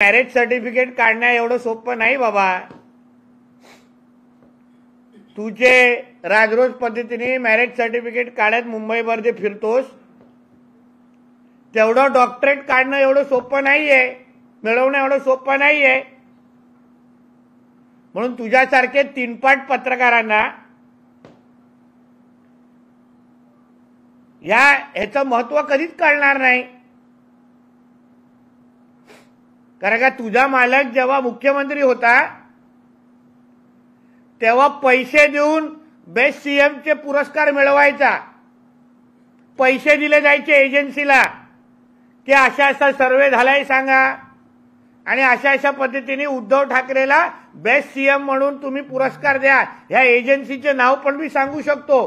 Marriage certificate काढण्या एवढं सोपं नाही बाबा। तुझे राजरोज पद्धतीने मॅरेज सर्टिफिकेट काढत मुंबईभर जे फिरतोस तेवढं डॉक्टरेट काढणं एवढं सोपं नाहीये, मिळवणं एवढं सोपं नाहीये। म्हणून तुझ्यासारखे तीनपाट पत्रकारांना ह्याचं महत्व कधीच कळणार नाही। कारण का तुझा मालक जेव्हा मुख्यमंत्री होता तेव्हा पैसे देऊन बेस्ट सीएमचे पुरस्कार मिळवायचा, पैसे दिले जायचे एजन्सीला की अशा असा सर्वे झालाय सांगा आणि अशा अशा पद्धतीने उद्धव ठाकरेला बेस्ट सीएम म्हणून तुम्ही पुरस्कार द्या। ह्या एजन्सीचे नाव पण मी सांगू शकतो।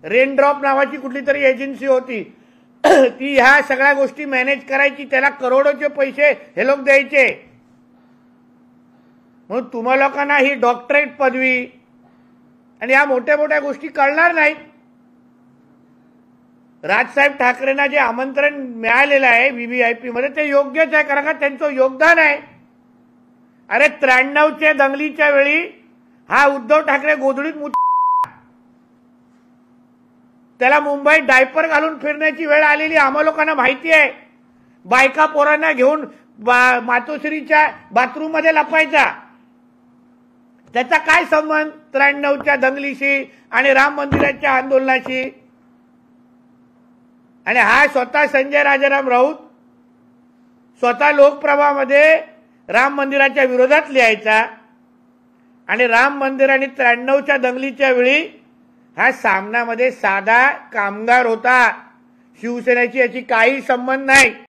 रेनड्रॉप नावाची कुठली तरी एजन्सी होती, ती ह्या सगळ्या गोष्टी मॅनेज करायची, त्याला करोडोचे पैसे हे लोक द्यायचे। म्हणून तुम्हा लोकांना ही डॉक्टरेट पदवी आणि या मोठ्या मोठ्या गोष्टी कळणार नाहीत। राजसाहेब ठाकरेंना जे आमंत्रण मिळालेलं आहे व्हीव्हीआयपी मध्ये ते योग्यच आहे, कारण का त्यांचं योगदान आहे। अरे 93च्या दंगलीच्या वेळी हा उद्धव ठाकरे गोधडीत त्याला मुंबईत डायपर घालून फिरण्याची वेळ आलेली आम्हा लोकांना माहिती आहे। बायका पोरांना घेऊन मातोश्रीच्या बाथरूम मध्ये लपायचा, त्याचा काय संबंध 93च्या दंगलीशी आणि राम मंदिराच्या आंदोलनाशी? आणि हा स्वतः संजय राजाराम राऊत स्वतः लोकप्रभामध्ये राम मंदिराच्या विरोधात लिहायचा आणि राम मंदिर आणि 93च्या दंगलीच्या वेळी हा सामनामध्ये साधा कामगार होता। शिवसेनेची याची काही संबंध नाही।